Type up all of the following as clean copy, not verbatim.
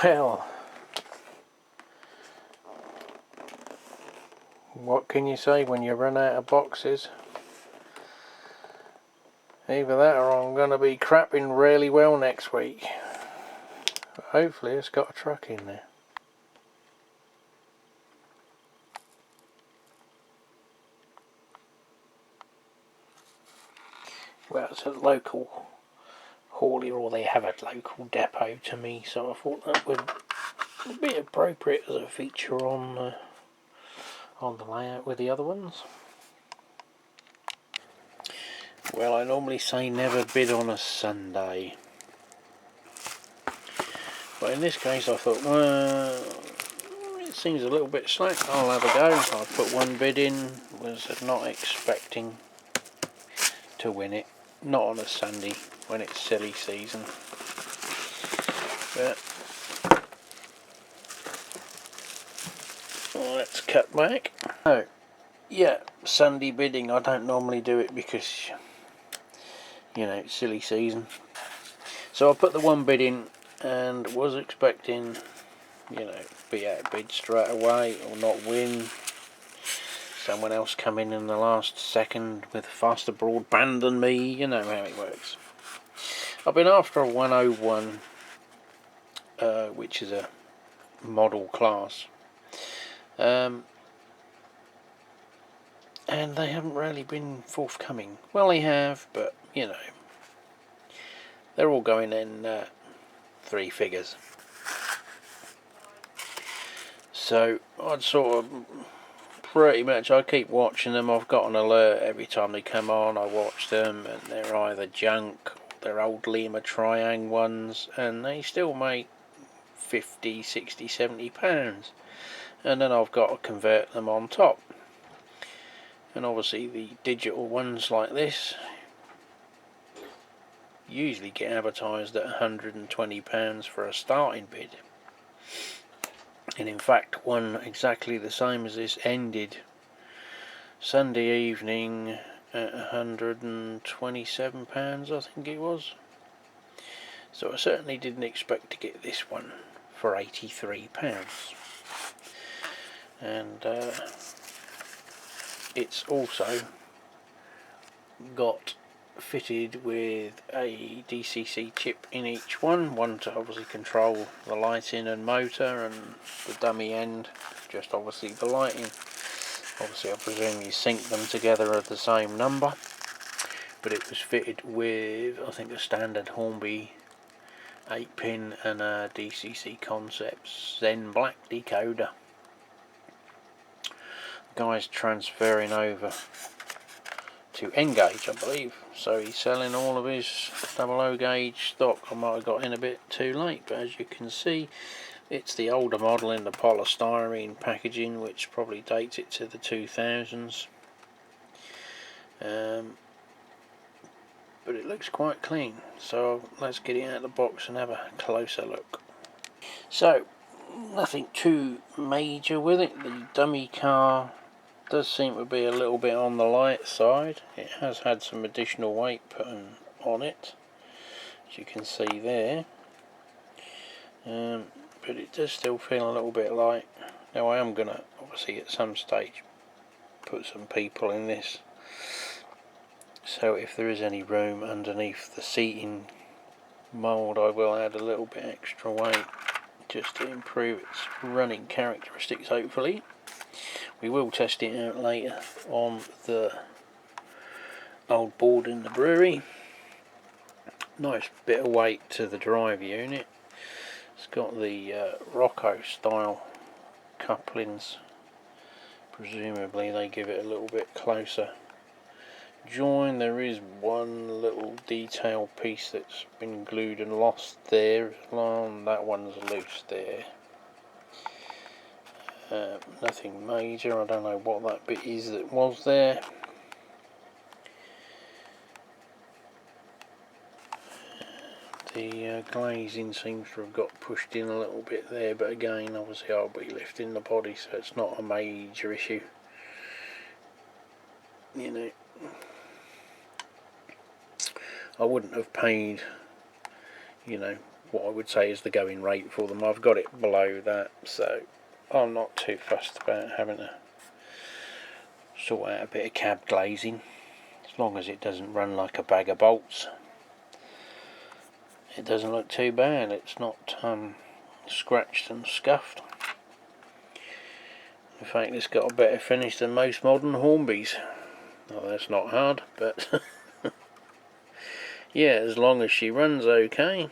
Well, what can you say when you run out of boxes? Either that or I'm going to be crapping really well next week. But hopefully it's got a truck in there. Well, it's a local haulier, or they have a local depot to me, so I thought that would be appropriate as a feature on the layout with the other ones. Well, I normally say never bid on a Sunday, but in this case I thought, well, it seems a little bit slack, I'll have a go. I put one bid in, was not expecting to win it, not on a Sunday when it's silly season, but let's cut back. Oh, yeah, Sunday bidding, I don't normally do it because, you know, it's silly season. So I put the one bid in and was expecting, you know, be out of bid straight away or not win. Someone else come in the last second with faster broadband than me, you know how it works. I've been after a 101, which is a model class. And they haven't really been forthcoming. Well, they have, but, you know, they're all going in 3 figures. So I'd sort of pretty much, I keep watching them. I've got an alert every time they come on. I watch them, and they're either junk, or they're old Lima Triang ones, and they still make 50, 60, 70 pounds. And then I've got to convert them on top. And obviously the digital ones like this usually get advertised at £120 for a starting bid. And in fact, one exactly the same as this ended Sunday evening at £127, I think it was. So I certainly didn't expect to get this one for £83. And it's also got fitted with a DCC chip in each one to obviously control the lighting and motor, and the dummy end just obviously the lighting. Obviously I presume you sync them together at the same number, but it was fitted with, I think, a standard Hornby 8-pin and a DCC Concepts Zen Black decoder. The guy's transferring over to N-Gauge, I believe, so he's selling all of his 00 gauge stock. I might have got in a bit too late, but as you can see, it's the older model in the polystyrene packaging, which probably dates it to the 2000s, but it looks quite clean. So let's get it out of the box and have a closer look. So nothing too major with it. The dummy car does seem to be a little bit on the light side. It has had some additional weight put on it, as you can see there, but it does still feel a little bit light. Now I am going to obviously at some stage put some people in this, so if there is any room underneath the seating mould, I will add a little bit extra weight just to improve its running characteristics, hopefully. We will test it out later on the old board in the brewery. Nice bit of weight to the drive unit. It's got the Rocco style couplings. Presumably they give it a little bit closer join. There is one little detail piece that's been glued and lost there. That one's loose there. Nothing major. I don't know what that bit is that was there. The glazing seems to have got pushed in a little bit there, but again, obviously I'll be lifting the body, so it's not a major issue. You know, I wouldn't have paid, you know, what I would say is the going rate for them. I've got it below that, so I'm not too fussed about having to sort out a bit of cab glazing, as long as it doesn't run like a bag of bolts. It doesn't look too bad. It's not scratched and scuffed. In fact, it's got a better finish than most modern Hornbys. Well, that's not hard, but yeah, as long as she runs okay,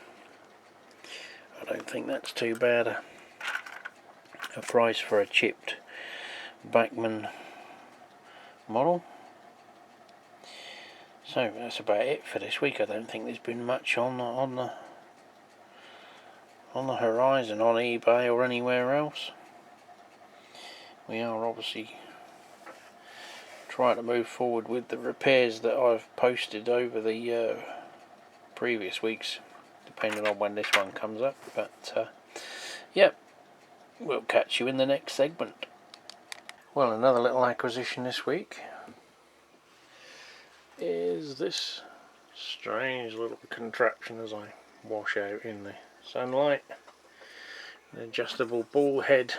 I don't think that's too bad a price for a chipped BACHMANN model. So that's about it for this week. I don't think there's been much on the horizon on eBay or anywhere else. We are obviously trying to move forward with the repairs that I've posted over the previous weeks, depending on when this one comes up. But yeah, we'll catch you in the next segment. Well, another little acquisition this week is this strange little contraption as I wash out in the sunlight. An adjustable ball head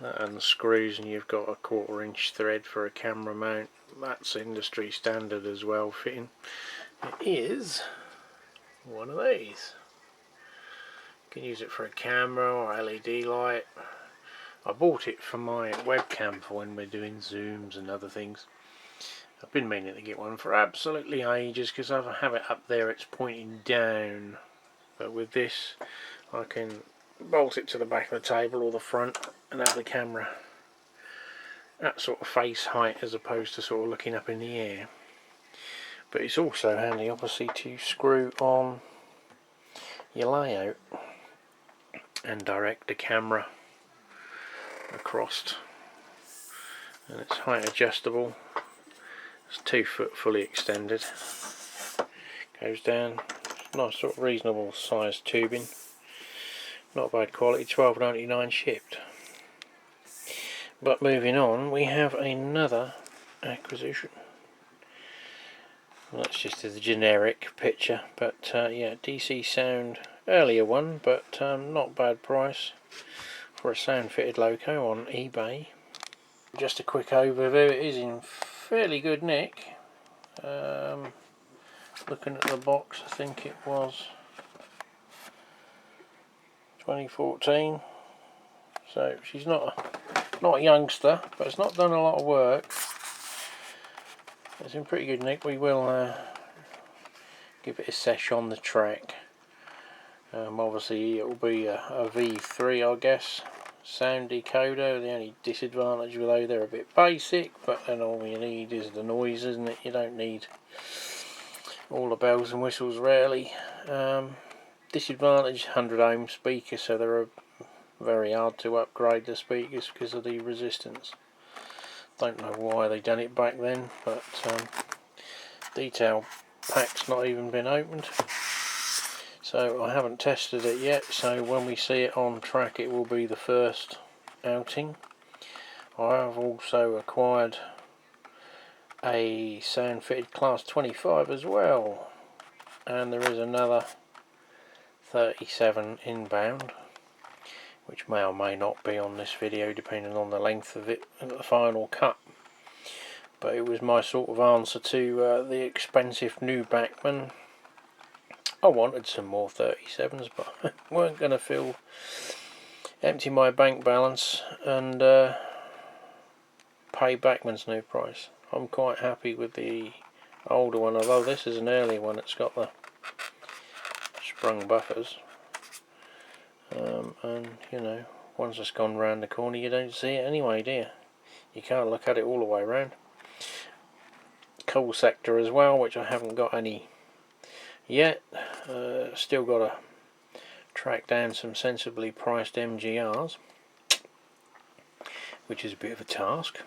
that unscrews, and you've got a 1/4" thread for a camera mount. That's industry standard as well fitting. It is one of these. You can use it for a camera or LED light. I bought it for my webcam for when we're doing zooms and other things. I've been meaning to get one for absolutely ages because I have it up there, it's pointing down, but with this I can bolt it to the back of the table or the front and have the camera at sort of face height as opposed to sort of looking up in the air. But it's also handy obviously to screw on your layout and direct the camera across, and it's height adjustable. It's 2 foot fully extended, goes down, nice sort of reasonable size tubing, not bad quality, $12.99 shipped. But moving on, we have another acquisition. Well, that's just a generic picture, but yeah, DC Sound, earlier one, but not bad price for a sound fitted loco on eBay. Just a quick overview, it is in fairly good nick. Looking at the box, I think it was 2014, so she's not a youngster, but it's not done a lot of work. It's in pretty good nick. We will give it a sesh on the track. Obviously it will be a V3, I guess, sound decoder. The only disadvantage with those, they're a bit basic, but then all you need is the noise, isn't it? You don't need all the bells and whistles really. Disadvantage, 100 ohm speakers, so they're very hard to upgrade the speakers because of the resistance. Don't know why they done it back then, but detail pack's not even been opened, so I haven't tested it yet. So when we see it on track, it will be the first outing. I have also acquired a sound fitted class 25 as well, and there is another 37 inbound, which may or may not be on this video depending on the length of it at the final cut. But it was my sort of answer to the expensive new BACHMANN. I wanted some more 37s, but I weren't going to empty my bank balance and pay BACHMANN's new price. I'm quite happy with the older one, although this is an early one. It's got the sprung buffers, and you know, once it's gone round the corner you don't see it anyway, do you? You can't look at it all the way around. Coal sector as well, which I haven't got any yet. Still got to track down some sensibly priced MGRs, which is a bit of a task.